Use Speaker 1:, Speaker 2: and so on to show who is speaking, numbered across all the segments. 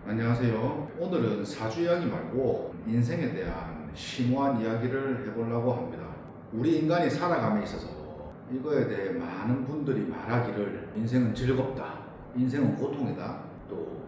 Speaker 1: 안녕하세요. 오늘은 사주 이야기 말고 인생에 대한 심오한 이야기를 해보려고 합니다. 우리 인간이 살아감에 있어서 이거에 대해 많은 분들이 말하기를 인생은 즐겁다, 인생은 고통이다, 또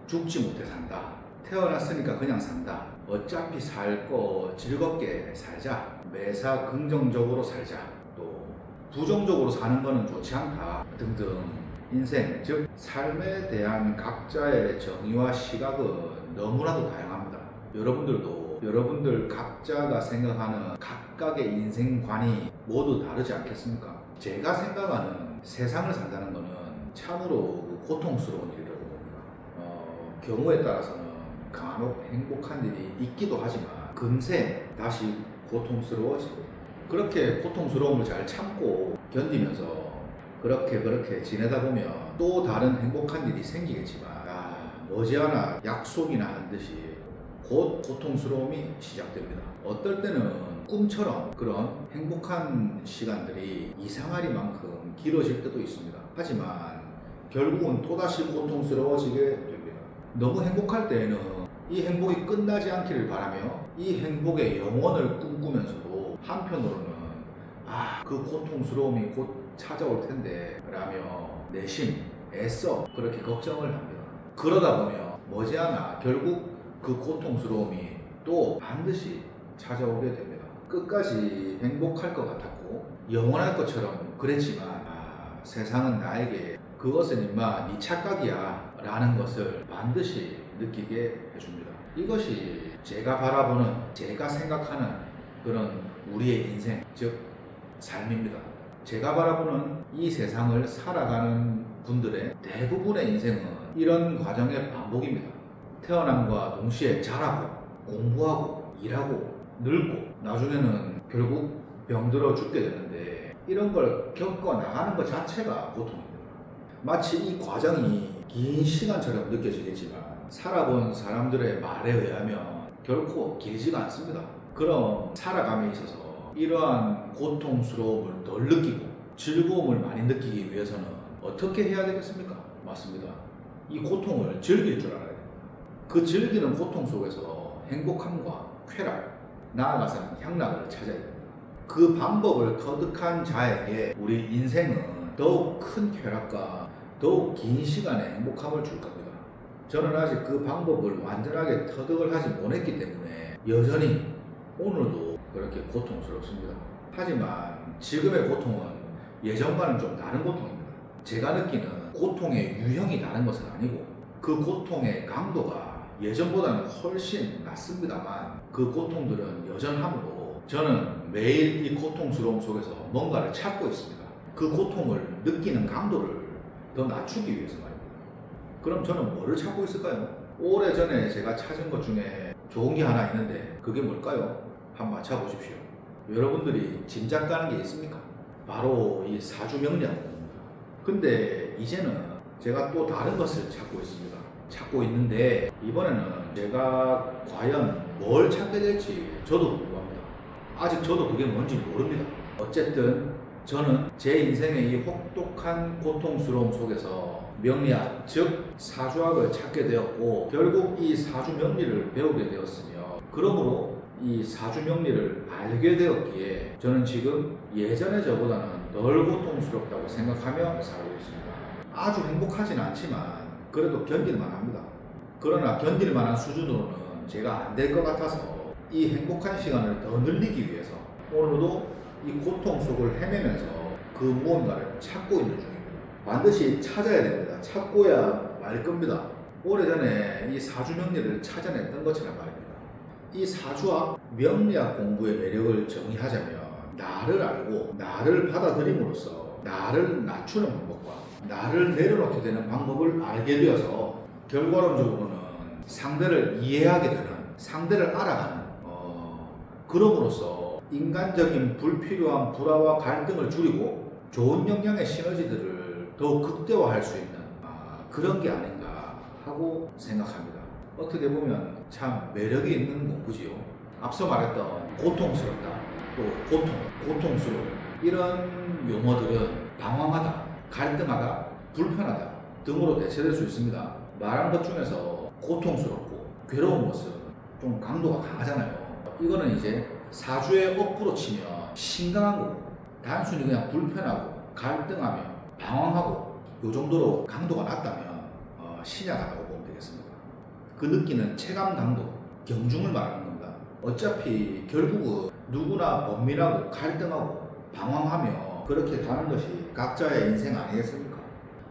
Speaker 1: 죽지 못해 산다, 태어났으니까 그냥 산다, 어차피 살 거 즐겁게 살자, 매사 긍정적으로 살자, 또 부정적으로 사는 거는 좋지 않다 등등 인생, 즉 삶에 대한 각자의 정의와 시각은 너무나도 다양합니다. 여러분들도 여러분들 각자가 생각하는 각각의 인생관이 모두 다르지 않겠습니까? 제가 생각하는 세상을 산다는 것은 참으로 고통스러운 일이라고 봅니다. 경우에 따라서는 간혹 행복한 일이 있기도 하지만 금세 다시 고통스러워지고, 그렇게 고통스러움을 잘 참고 견디면서 그렇게 지내다 보면 또 다른 행복한 일이 생기겠지만, 머지않아 약속이나 한 듯이 곧 고통스러움이 시작됩니다. 어떨 때는 꿈처럼 그런 행복한 시간들이 이상하리만큼 길어질 때도 있습니다. 하지만 결국은 또다시 고통스러워지게 됩니다. 너무 행복할 때에는 이 행복이 끝나지 않기를 바라며 이 행복의 영원을 꿈꾸면서도 한편으로는 그 고통스러움이 곧 찾아올 텐데 라며 내심 애써 그렇게 걱정을 합니다. 그러다 보면 머지않아 결국 그 고통스러움이 또 반드시 찾아오게 됩니다. 끝까지 행복할 것 같았고 영원할 것처럼 그랬지만 세상은 나에게 그것은 임마 네 착각이야 라는 것을 반드시 느끼게 해줍니다. 이것이 제가 바라보는, 제가 생각하는 그런 우리의 인생, 즉 삶입니다. 제가 바라보는 이 세상을 살아가는 분들의 대부분의 인생은 이런 과정의 반복입니다. 태어남과 동시에 자라고, 공부하고, 일하고, 늙고, 나중에는 결국 병들어 죽게 되는데, 이런 걸 겪어 나가는 것 자체가 고통입니다. 마치 이 과정이 긴 시간처럼 느껴지겠지만 살아본 사람들의 말에 의하면 결코 길지가 않습니다. 그럼 살아감에 있어서 이러한 고통스러움을 덜 느끼고 즐거움을 많이 느끼기 위해서는 어떻게 해야 되겠습니까? 맞습니다. 이 고통을 즐길 줄 알아야 됩니다. 그 즐기는 고통 속에서 행복함과 쾌락, 나아가서는 향락을 찾아야 됩니다. 그 방법을 터득한 자에게 우리 인생은 더욱 큰 쾌락과 더욱 긴 시간의 행복함을 줄 겁니다. 저는 아직 그 방법을 완전하게 터득을 하지 못했기 때문에 여전히 오늘도 그렇게 고통스럽습니다. 하지만 지금의 고통은 예전과는 좀 다른 고통입니다. 제가 느끼는 고통의 유형이 다른 것은 아니고 그 고통의 강도가 예전보다는 훨씬 낮습니다만 그 고통들은 여전하므로 저는 매일 이 고통스러움 속에서 뭔가를 찾고 있습니다. 그 고통을 느끼는 강도를 더 낮추기 위해서 말입니다. 그럼 저는 뭐를 찾고 있을까요? 오래전에 제가 찾은 것 중에 좋은 게 하나 있는데 그게 뭘까요? 한번 맞춰보십시오. 여러분들이 짐작 가는 게 있습니까? 바로 이 사주명리학입니다. 근데 이제는 제가 또 다른 것을 찾고 있습니다. 찾고 있는데 이번에는 제가 과연 뭘 찾게 될지 저도 궁금합니다. 아직 저도 그게 뭔지 모릅니다. 어쨌든 저는 제 인생의 이 혹독한 고통스러움 속에서 명리학, 즉 사주학을 찾게 되었고 결국 이 사주명리를 배우게 되었으며 그러므로 이 사주명리를 알게 되었기에 저는 지금 예전의 저보다는 덜 고통스럽다고 생각하며 살고 있습니다. 아주 행복하진 않지만 그래도 견딜만 합니다. 그러나 견딜 만한 수준으로는 제가 안 될 것 같아서 이 행복한 시간을 더 늘리기 위해서 오늘도 이 고통 속을 헤매면서 그 무언가를 찾고 있는 중입니다. 반드시 찾아야 됩니다. 찾고야 말 겁니다. 오래전에 이 사주명리를 찾아냈던 것처럼 말입니다. 이 사주학, 명리학 공부의 매력을 정의하자면 나를 알고 나를 받아들임으로써 나를 낮추는 방법과 나를 내려놓게 되는 방법을 알게 되어서 결과론적으로는 상대를 이해하게 되는, 상대를 알아가는 그럼으로써 인간적인 불필요한 불화와 갈등을 줄이고 좋은 영향의 시너지들을 더욱 극대화할 수 있는 그런 게 아닌가 하고 생각합니다. 어떻게 보면 참 매력이 있는 공부지요. 앞서 말했던 고통스럽다, 또 고통스러움 이런 용어들은 방황하다, 갈등하다, 불편하다 등으로 대체될 수 있습니다. 말한 것 중에서 고통스럽고 괴로운 것은 좀 강도가 강하잖아요. 이거는 이제 사주의 억부로 치면 심각한 거고, 단순히 그냥 불편하고 갈등하며 방황하고 요 정도로 강도가 낮다면 신약하다고 보면 되겠습니다. 그 느끼는 체감 강도, 경중을 말하는 겁니다. 어차피 결국은 누구나 번민하고 갈등하고 방황하며 그렇게 가는 것이 각자의 인생 아니겠습니까?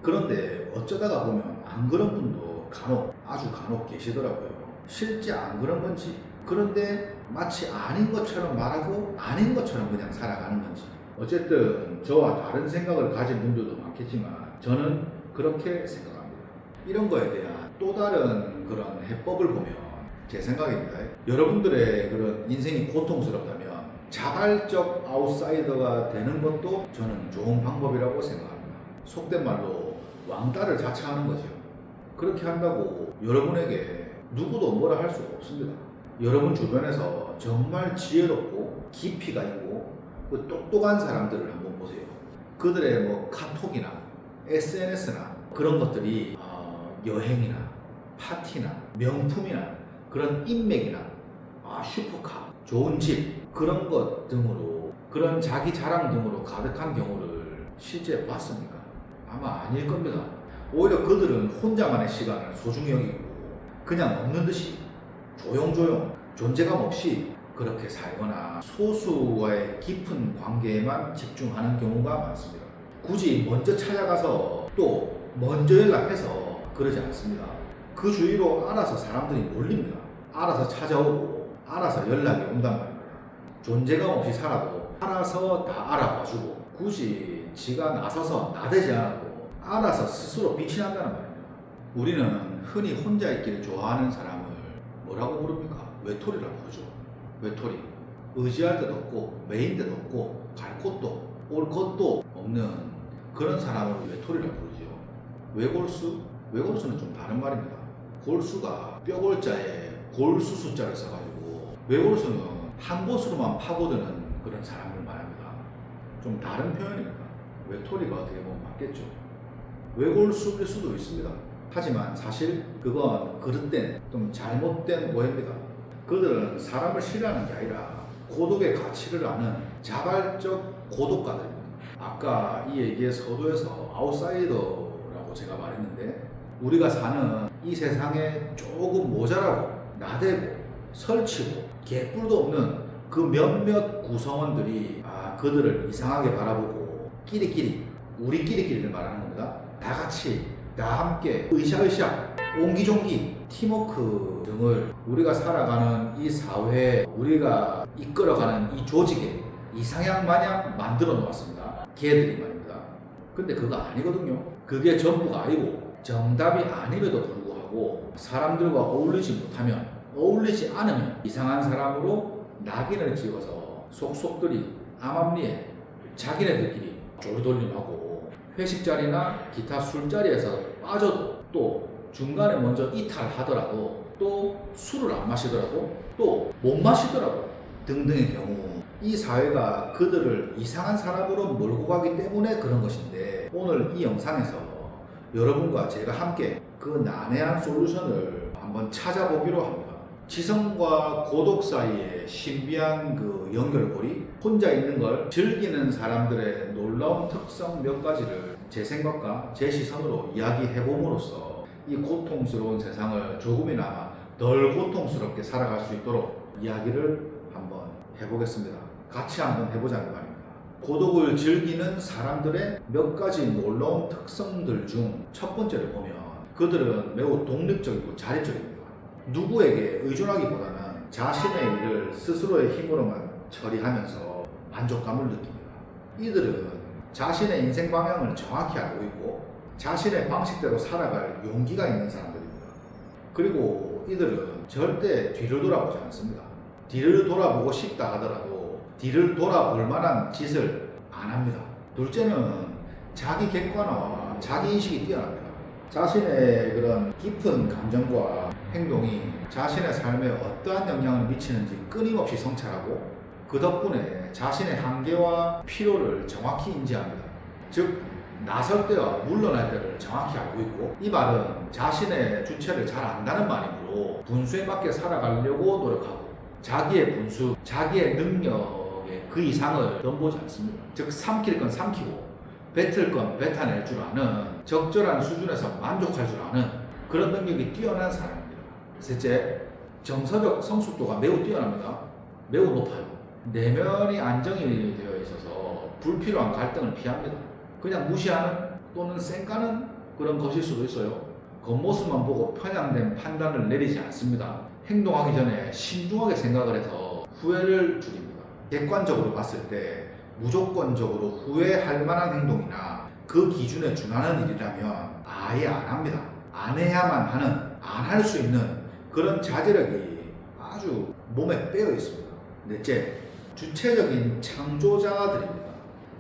Speaker 1: 그런데 어쩌다가 보면 안 그런 분도 간혹, 아주 간혹 계시더라고요. 실제 안 그런 건지, 그런데 마치 아닌 것처럼 말하고 아닌 것처럼 그냥 살아가는 건지, 어쨌든 저와 다른 생각을 가진 분들도 많겠지만 저는 그렇게 생각합니다. 이런 거에 대한 또 다른 그런 해법을 보면 제 생각입니다. 여러분들의 그런 인생이 고통스럽다면 자발적 아웃사이더가 되는 것도 저는 좋은 방법이라고 생각합니다. 속된 말로 왕따를 자처하는 거죠. 그렇게 한다고 여러분에게 누구도 뭐라 할 수가 없습니다. 여러분 주변에서 정말 지혜롭고 깊이가 있고 그 똑똑한 사람들을 한번 보세요. 그들의 뭐 카톡이나 SNS나 그런 것들이 여행이나 파티나 명품이나 그런 인맥이나 슈퍼카, 좋은 집 그런 것 등으로, 그런 자기 자랑 등으로 가득한 경우를 실제 봤습니까? 아마 아닐 겁니다. 오히려 그들은 혼자만의 시간을 소중히 여기고 그냥 없는 듯이 조용조용 존재감 없이 그렇게 살거나 소수와의 깊은 관계에만 집중하는 경우가 많습니다. 굳이 먼저 찾아가서 또 먼저 연락해서 그러지 않습니다. 그 주위로 알아서 사람들이 몰립니다. 알아서 찾아오고 알아서 연락이 온단 말입니다. 존재감 없이 살아도 알아서 다 알아봐주고 굳이 지가 나서서 나대지 않아도 알아서 스스로 빛이 난다는 말입니다. 우리는 흔히 혼자 있기를 좋아하는 사람을 뭐라고 부릅니까? 외톨이라고 부르죠. 외톨이. 의지할 데도 없고 메인 데도 없고 갈 곳도 올 것도 없는 그런 사람을 외톨이라고 부르죠. 외골수? 외골수는 좀 다른 말입니다. 골수가 뼈골자에 골수 숫자를 써가지고, 외골수는 한 곳으로만 파고드는 그런 사람을 말합니다. 좀 다른 표현입니다. 외톨이가 어떻게 보면 맞겠죠. 외골수일 수도 있습니다. 하지만 사실 그건 그릇된 좀 잘못된 오해입니다. 그들은 사람을 싫어하는 게 아니라 고독의 가치를 아는 자발적 고독가들입니다. 아까 이 얘기의 서두에서 아웃사이더라고 제가 말했는데, 우리가 사는 이 세상에 조금 모자라고 나대고 설치고 개뿔도 없는 그 몇몇 구성원들이 그들을 이상하게 바라보고 우리끼리를 말하는 겁니다. 다 같이 다 함께 으쌰으쌰 옹기종기 팀워크 등을 우리가 살아가는 이 사회에, 우리가 이끌어가는 이 조직에 이상향 마냥 만들어 놓았습니다. 걔들이 말입니다. 근데 그거 아니거든요. 그게 전부가 아니고 정답이 아님에도 불구하고 사람들과 어울리지 못하면, 어울리지 않으면 이상한 사람으로 낙인을 찍어서 속속들이 암암리에 자기네들끼리 조리돌림하고, 회식 자리나 기타 술자리에서 빠져도 또 중간에 먼저 이탈하더라도 또 술을 안 마시더라도 또 못 마시더라도 등등의 경우, 이 사회가 그들을 이상한 사람으로 몰고 가기 때문에 그런 것인데, 오늘 이 영상에서 여러분과 제가 함께 그 난해한 솔루션을 한번 찾아보기로 합니다. 지성과 고독 사이의 신비한 그 연결고리, 혼자 있는 걸 즐기는 사람들의 놀라운 특성 몇 가지를 제 생각과 제 시선으로 이야기해봄으로써 이 고통스러운 세상을 조금이나마 덜 고통스럽게 살아갈 수 있도록 이야기를 한번 해보겠습니다. 같이 한번 해보자는 말입니다. 고독을 즐기는 사람들의 몇 가지 놀라운 특성들 중 첫 번째를 보면, 그들은 매우 독립적이고 자립적입니다. 누구에게 의존하기보다는 자신의 일을 스스로의 힘으로만 처리하면서 만족감을 느낍니다. 이들은 자신의 인생 방향을 정확히 알고 있고 자신의 방식대로 살아갈 용기가 있는 사람들입니다. 그리고 이들은 절대 뒤를 돌아보지 않습니다. 뒤를 돌아보고 싶다 하더라도 뒤를 돌아볼 만한 짓을 안 합니다. 둘째는 자기 객관화와 자기 인식이 뛰어납니다. 자신의 그런 깊은 감정과 행동이 자신의 삶에 어떠한 영향을 미치는지 끊임없이 성찰하고, 그 덕분에 자신의 한계와 필요를 정확히 인지합니다. 즉, 나설 때와 물러날 때를 정확히 알고 있고, 이 말은 자신의 주체를 잘 안다는 마음으로 분수에 맞게 살아가려고 노력하고, 자기의 분수, 자기의 능력의 그 이상을 넘보지 않습니다. 즉 삼킬 건 삼키고 뱉을 건 뱉어낼 줄 아는, 적절한 수준에서 만족할 줄 아는 그런 능력이 뛰어난 사람입니다. 셋째, 정서적 성숙도가 매우 뛰어납니다. 매우 높아요. 내면이 안정이 되어 있어서 불필요한 갈등을 피합니다. 그냥 무시하는 또는 쌩까는 그런 것일 수도 있어요. 겉모습만 보고 편향된 판단을 내리지 않습니다. 행동하기 전에 신중하게 생각을 해서 후회를 줄입니다. 객관적으로 봤을 때 무조건적으로 후회할 만한 행동이나 그 기준에 준하는 일이라면 아예 안 합니다. 안 해야만 하는, 안 할 수 있는 그런 자제력이 아주 몸에 빼어 있습니다. 넷째, 주체적인 창조자들입니다.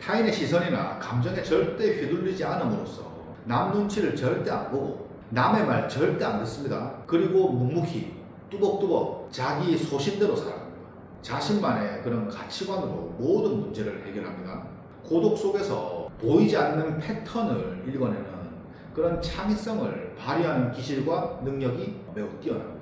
Speaker 1: 타인의 시선이나 감정에 절대 휘둘리지 않음으로써 남 눈치를 절대 안 보고 남의 말 절대 안 듣습니다. 그리고 묵묵히 뚜벅뚜벅 자기 소신대로 살아갑니다. 자신만의 그런 가치관으로 모든 문제를 해결합니다. 고독 속에서 보이지 않는 패턴을 읽어내는 그런 창의성을 발휘하는 기질과 능력이 매우 뛰어납니다.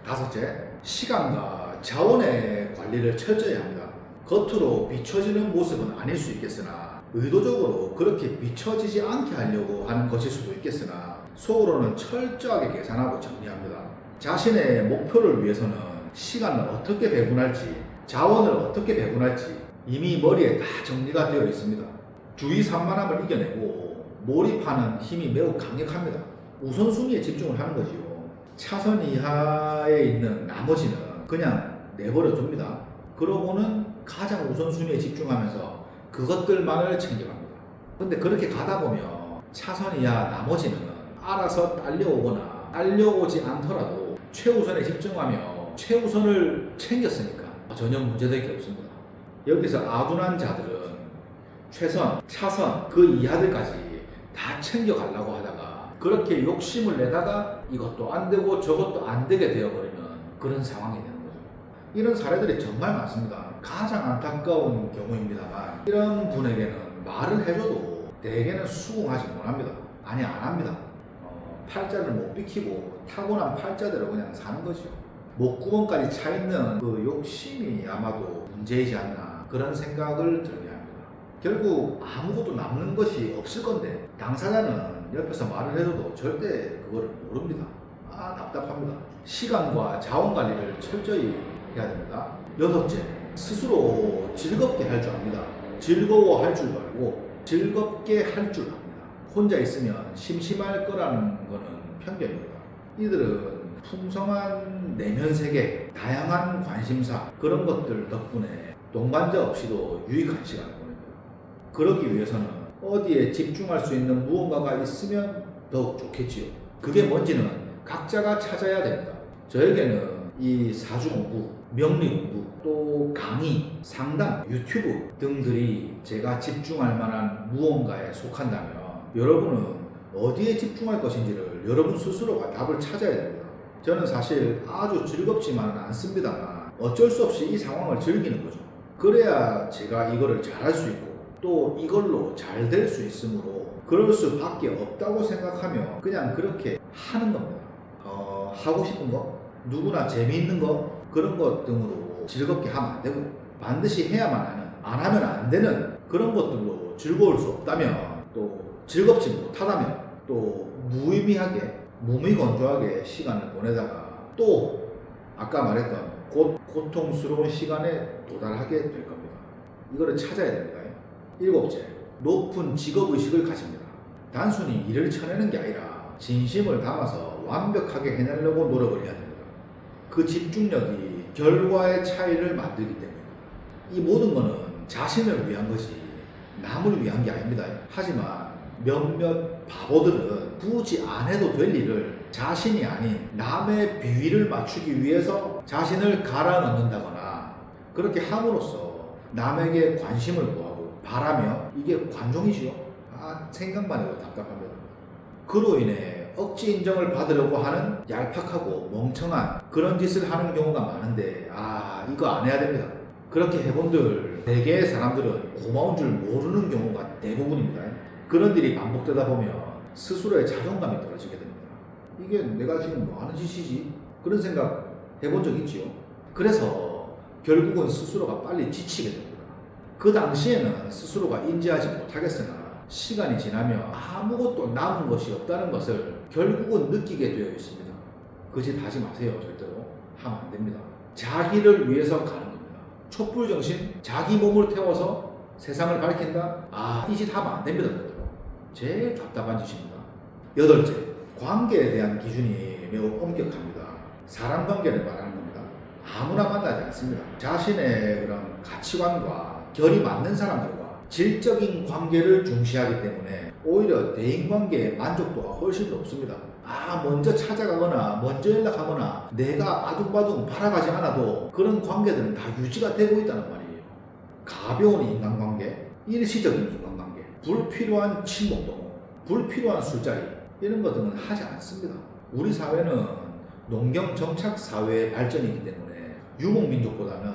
Speaker 1: 다섯째, 시간과 자원의 관리를 철저히 합니다. 겉으로 비춰지는 모습은 아닐 수 있겠으나 의도적으로 그렇게 비춰지지 않게 하려고 하는 것일 수도 있겠으나 속으로는 철저하게 계산하고 정리합니다. 자신의 목표를 위해서는 시간을 어떻게 배분할지, 자원을 어떻게 배분할지 이미 머리에 다 정리가 되어 있습니다. 주의 산만함을 이겨내고 몰입하는 힘이 매우 강력합니다. 우선순위에 집중을 하는 거지요. 차선 이하에 있는 나머지는 그냥 내버려 둡니다. 그러고는 가장 우선순위에 집중하면서 그것들만을 챙겨갑니다. 근데 그렇게 가다 보면 차선 이하 나머지는 알아서 딸려오거나 딸려오지 않더라도 최우선에 집중하며 최우선을 챙겼으니까 전혀 문제될 게 없습니다. 여기서 아둔한 자들은 최선, 차선, 그 이하들까지 다 챙겨가려고 하다가 그렇게 욕심을 내다가 이것도 안 되고 저것도 안 되게 되어버리는 그런 상황이 되는 거죠. 이런 사례들이 정말 많습니다. 가장 안타까운 경우입니다만 이런 분에게는 말을 해줘도 대개는 수긍하지 못합니다. 아니 안 합니다. 팔자를 못 비키고 타고난 팔자대로 그냥 사는 거죠. 목구멍까지 차 있는 그 욕심이 아마도 문제이지 않나 그런 생각을 들게 합니다. 결국 아무것도 남는 것이 없을 건데 당사자는 옆에서 말을 해줘도 절대 그걸 모릅니다. 답답합니다. 시간과 자원 관리를 철저히 해야 됩니다. 여섯째, 스스로 즐겁게 할 줄 압니다. 즐거워할 줄도 알고 즐겁게 할 줄 압니다. 혼자 있으면 심심할 거라는 거는 편견입니다. 이들은 풍성한 내면 세계, 다양한 관심사 그런 것들 덕분에 동반자 없이도 유익한 시간을 보냅니다. 그러기 위해서는 어디에 집중할 수 있는 무언가가 있으면 더욱 좋겠지요. 그게 뭔지는 각자가 찾아야 됩니다. 저에게는 이 사주 공부, 명리 공부, 또 강의, 상담, 유튜브 등들이 제가 집중할 만한 무언가에 속한다면 여러분은 어디에 집중할 것인지를 여러분 스스로가 답을 찾아야 됩니다. 저는 사실 아주 즐겁지만은 않습니다만 어쩔 수 없이 이 상황을 즐기는 거죠. 그래야 제가 이거를 잘할 수 있고 또 이걸로 잘 될 수 있으므로 그럴 수밖에 없다고 생각하며 그냥 그렇게 하는 겁니다. 하고 싶은 거, 누구나 재미있는 거 그런 것 등으로 즐겁게 하면 안 되고 반드시 해야만 하는, 안 하면 안 되는 그런 것들로 즐거울 수 없다면 또 즐겁지 못하다면 또 무의미하게 무미건조하게 시간을 보내다가 또 아까 말했던 고통스러운 시간에 도달하게 될 겁니다. 이거를 찾아야 됩니다. 일곱째, 높은 직업의식을 가집니다. 단순히 일을 쳐내는 게 아니라 진심을 담아서 완벽하게 해내려고 노력을 해야 됩니다. 그 집중력이 결과의 차이를 만들기 때문입니다. 이 모든 것은 자신을 위한 것이 남을 위한 게 아닙니다. 하지만 몇몇 바보들은 굳이 안 해도 될 일을 자신이 아닌 남의 비위를 맞추기 위해서 자신을 갈아 넣는다거나 그렇게 함으로써 남에게 관심을 구하고 바라며 이게 관종이지요. 생각만 해도 답답합니다. 그로 인해 억지 인정을 받으려고 하는 얄팍하고 멍청한 그런 짓을 하는 경우가 많은데 이거 안 해야 됩니다. 그렇게 해본들 대개의 사람들은 고마운 줄 모르는 경우가 대부분입니다. 그런 일이 반복되다 보면 스스로의 자존감이 떨어지게 됩니다. 이게 내가 지금 뭐 하는 짓이지? 그런 생각 해본 적 있지요? 그래서 결국은 스스로가 빨리 지치게 됩니다. 그 당시에는 스스로가 인지하지 못하겠으나 시간이 지나면 아무것도 남은 것이 없다는 것을 결국은 느끼게 되어 있습니다. 그 짓 하지 마세요. 절대로 하면 안 됩니다. 자기를 위해서 가는 겁니다. 촛불정신, 자기 몸을 태워서 세상을 밝힌다? 이 짓 하면 안 됩니다. 절대로. 제일 답답한 짓입니다. 여덟째, 관계에 대한 기준이 매우 엄격합니다. 사람 관계를 말하는 겁니다. 아무나 만나지 않습니다. 자신의 그런 가치관과 결이 맞는 사람들과 질적인 관계를 중시하기 때문에 오히려 대인관계의 만족도가 훨씬 높습니다. 먼저 찾아가거나 먼저 연락하거나 내가 아둥바둥 바라가지 않아도 그런 관계들은 다 유지가 되고 있다는 말이에요. 가벼운 인간관계, 일시적인 인간관계, 불필요한 친목도모, 불필요한 술자리 이런 것들은 하지 않습니다. 우리 사회는 농경정착 사회의 발전이기 때문에 유목민족보다는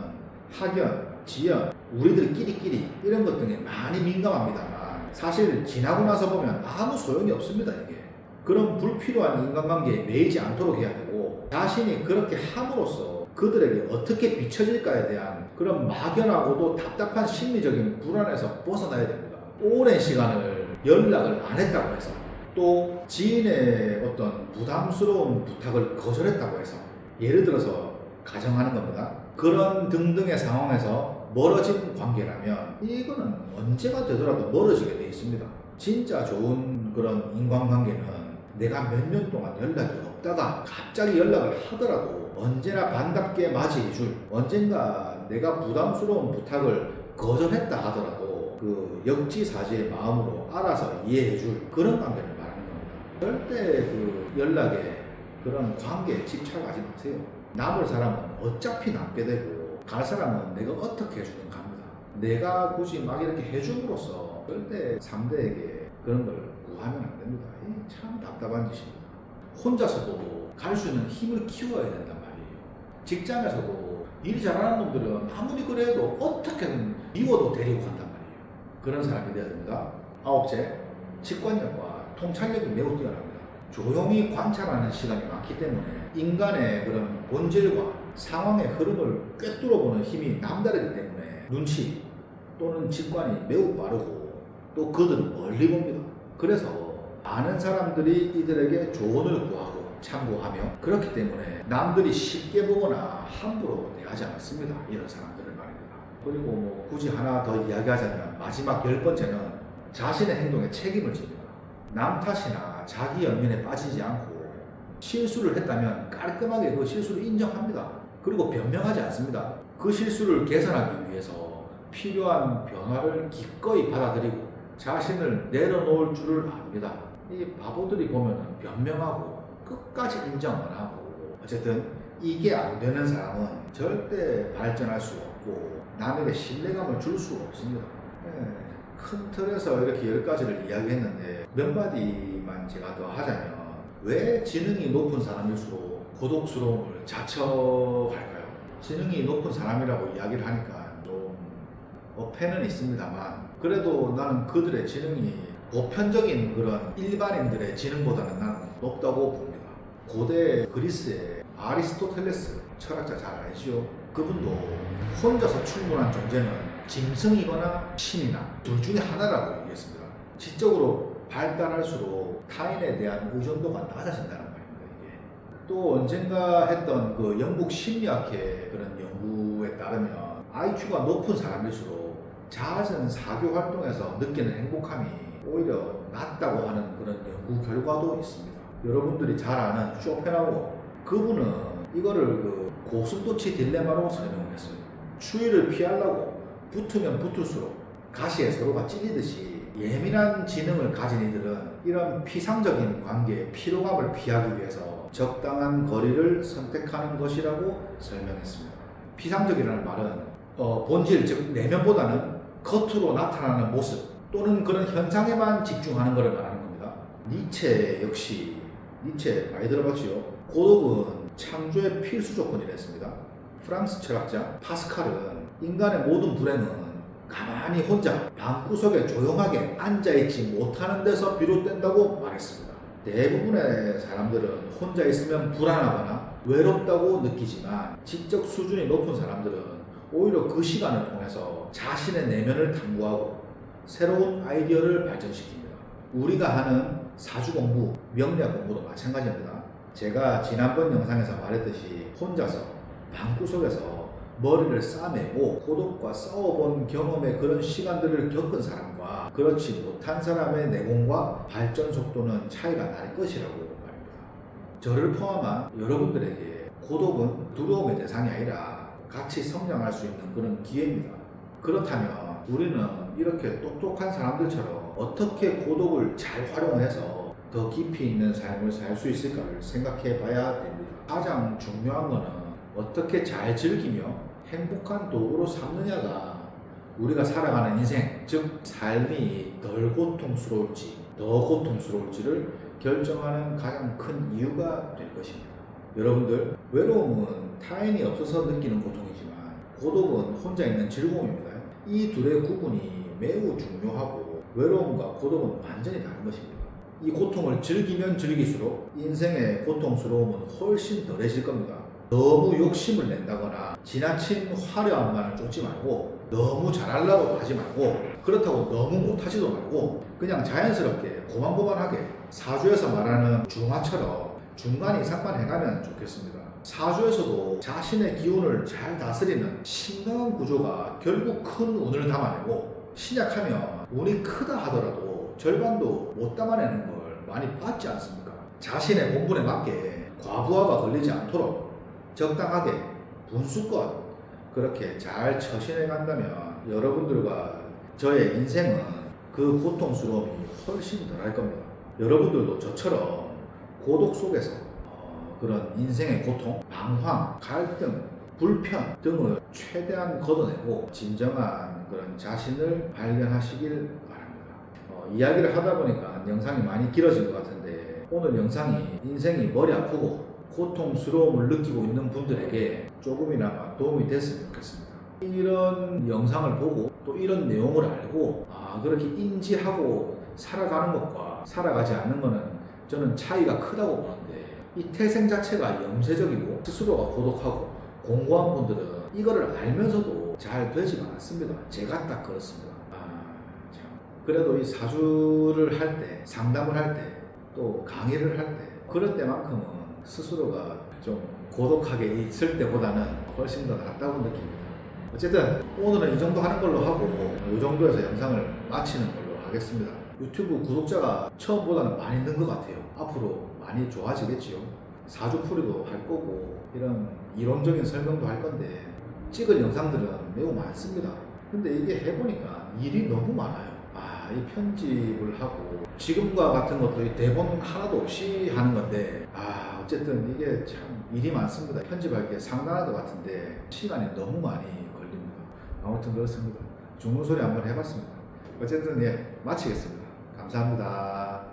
Speaker 1: 학연, 지연, 우리들끼리 이런 것 등에 많이 민감합니다만 사실 지나고 나서 보면 아무 소용이 없습니다. 이게 그런 불필요한 인간관계에 매이지 않도록 해야 되고 자신이 그렇게 함으로써 그들에게 어떻게 비춰질까에 대한 그런 막연하고도 답답한 심리적인 불안에서 벗어나야 됩니다. 오랜 시간을 연락을 안 했다고 해서 또 지인의 어떤 부담스러운 부탁을 거절했다고 해서 예를 들어서 가정하는 겁니다. 그런 등등의 상황에서 멀어진 관계라면 이거는 언제가 되더라도 멀어지게 돼 있습니다. 진짜 좋은 그런 인간관계는 내가 몇 년 동안 연락이 없다가 갑자기 연락을 하더라도 언제나 반갑게 맞이해줄, 언젠가 내가 부담스러운 부탁을 거절했다 하더라도 그 역지사지의 마음으로 알아서 이해해줄 그런 관계를 말하는 겁니다. 절대 그 연락에 그런 관계에 집착하지 마세요. 남을 사람은 어차피 남게 되고 갈 사람은 내가 어떻게 해주든 갑니다. 내가 굳이 막 이렇게 해줌으로써 절대 상대에게 그런 걸 구하면 안 됩니다. 참 답답한 짓입니다. 혼자서도 갈 수 있는 힘을 키워야 된단 말이에요. 직장에서도 일 잘하는 놈들은 아무리 그래도 어떻게든 미워도 데리고 간단 말이에요. 그런 사람이 되어야 됩니다. 아홉째, 직관력과 통찰력이 매우 뛰어납니다. 조용히 관찰하는 시간이 많기 때문에 인간의 그런 본질과 상황의 흐름을 꿰뚫어보는 힘이 남다르기 때문에 눈치 또는 직관이 매우 빠르고 또 그들은 멀리 봅니다. 그래서 많은 사람들이 이들에게 조언을 구하고 참고하며 그렇기 때문에 남들이 쉽게 보거나 함부로 대하지 않습니다. 이런 사람들을 말입니다. 그리고 뭐 굳이 하나 더 이야기하자면 마지막 10번째는 자신의 행동에 책임을 집니다. 남 탓이나 자기 연민에 빠지지 않고 실수를 했다면 깔끔하게 그 실수를 인정합니다. 그리고 변명하지 않습니다. 그 실수를 개선하기 위해서 필요한 변화를 기꺼이 받아들이고 자신을 내려놓을 줄을 압니다. 이 바보들이 보면 변명하고 끝까지 인정 안 하고 어쨌든 이게 안 되는 사람은 절대 발전할 수 없고 남에게 신뢰감을 줄 수가 없습니다. 큰 틀에서 이렇게 10가지를 이야기했는데 몇 마디만 제가 더 하자면 왜 지능이 높은 사람일수록 고독스러움을 자처할까요? 지능이 높은 사람이라고 이야기를 하니까 좀 어폐는 있습니다만 그래도 나는 그들의 지능이 보편적인 그런 일반인들의 지능보다는 나는 높다고 봅니다. 고대 그리스의 아리스토텔레스 철학자 잘 알죠? 그분도 혼자서 충분한 존재는 짐승이거나 신이나 둘 중에 하나라고 얘기했습니다. 지적으로 발달할수록 타인에 대한 의존도가 낮아진다는 말입니다. 이게 또 언젠가 했던 그 영국 심리학회 그런 연구에 따르면 IQ가 높은 사람일수록 잦은 사교 활동에서 느끼는 행복함이 오히려 낮다고 하는 그런 연구 결과도 있습니다. 여러분들이 잘 아는 쇼펜하우어 그분은 이거를 그 고슴도치 딜레마로 설명했어요. 추위를 피하려고 붙으면 붙을수록 가시에 서로가 찔리듯이 예민한 지능을 가진 이들은 이런 피상적인 관계의 피로감을 피하기 위해서 적당한 거리를 선택하는 것이라고 설명했습니다. 피상적이라는 말은 본질 즉 내면보다는 겉으로 나타나는 모습 또는 그런 현상에만 집중하는 것을 말하는 겁니다. 니체 역시 많이 들어봤지요? 고독은 창조의 필수 조건이라 했습니다. 프랑스 철학자 파스칼은 인간의 모든 불행은 가만히 혼자 방구석에 조용하게 앉아있지 못하는 데서 비롯된다고 말했습니다. 대부분의 사람들은 혼자 있으면 불안하거나 외롭다고 느끼지만 지적 수준이 높은 사람들은 오히려 그 시간을 통해서 자신의 내면을 탐구하고 새로운 아이디어를 발전시킵니다. 우리가 하는 사주 공부, 명리학 공부도 마찬가지입니다. 제가 지난번 영상에서 말했듯이 혼자서 방구석에서 머리를 싸매고 고독과 싸워본 경험의 그런 시간들을 겪은 사람과 그렇지 못한 사람의 내공과 발전 속도는 차이가 날 것이라고 말입니다. 저를 포함한 여러분들에게 고독은 두려움의 대상이 아니라 같이 성장할 수 있는 그런 기회입니다. 그렇다면 우리는 이렇게 똑똑한 사람들처럼 어떻게 고독을 잘 활용해서 더 깊이 있는 삶을 살 수 있을까를 생각해 봐야 됩니다. 가장 중요한 것은 어떻게 잘 즐기며 행복한 도구로 삼느냐가 우리가 살아가는 인생, 즉 삶이 덜 고통스러울지 더 고통스러울지를 결정하는 가장 큰 이유가 될 것입니다. 여러분들, 외로움은 타인이 없어서 느끼는 고통이지만 고독은 혼자 있는 즐거움입니다. 이 둘의 구분이 매우 중요하고 외로움과 고독은 완전히 다른 것입니다. 이 고통을 즐기면 즐길수록 인생의 고통스러움은 훨씬 덜해질 겁니다. 너무 욕심을 낸다거나 지나친 화려함만을 쫓지 말고 너무 잘하려고 하지 말고 그렇다고 너무 못하지도 말고 그냥 자연스럽게 고만고만하게 사주에서 말하는 중화처럼 중간 이상만 해가면 좋겠습니다. 사주에서도 자신의 기운을 잘 다스리는 신강한 구조가 결국 큰 운을 담아내고 신약하면 운이 크다 하더라도 절반도 못 담아내는 걸 많이 봤지 않습니까? 자신의 본분에 맞게 과부하가 걸리지 않도록 적당하게 분수껏 그렇게 잘 처신해 간다면 여러분들과 저의 인생은 그 고통스러움이 훨씬 덜할 겁니다. 여러분들도 저처럼 고독 속에서 그런 인생의 고통, 방황, 갈등, 불편 등을 최대한 걷어내고 진정한 그런 자신을 발견하시길 바랍니다. 이야기를 하다 보니까 영상이 많이 길어진 것 같은데 오늘 영상이 인생이 머리 아프고 고통스러움을 느끼고 있는 분들에게 조금이나마 도움이 됐으면 좋겠습니다. 이런 영상을 보고 또 이런 내용을 알고 그렇게 인지하고 살아가는 것과 살아가지 않는 것은 저는 차이가 크다고 보는데 이 태생 자체가 염세적이고 스스로가 고독하고 공고한 분들은 이거를 알면서도 잘 되지가 않습니다. 제가 딱 그렇습니다. 참. 그래도 이 사주를 할 때, 상담을 할 때, 또 강의를 할 때 그럴 때만큼은 스스로가 좀 고독하게 있을 때보다는 훨씬 더 낫다고 느낍니다. 어쨌든 오늘은 이 정도 하는 걸로 하고 이 정도에서 영상을 마치는 걸로 하겠습니다. 유튜브 구독자가 처음보다는 많이 는 것 같아요. 앞으로 많이 좋아지겠지요. 사주풀이도 할 거고 이런 이론적인 설명도 할 건데 찍을 영상들은 매우 많습니다. 근데 이게 해보니까 일이 너무 많아요. 이 편집을 하고 지금과 같은 것도 이 대본 하나도 없이 하는 건데 어쨌든 이게 참 일이 많습니다. 편집할 게 상당할 것 같은데 시간이 너무 많이 걸립니다. 아무튼 그렇습니다. 죽는 소리 한번 해봤습니다. 어쨌든 마치겠습니다. 감사합니다.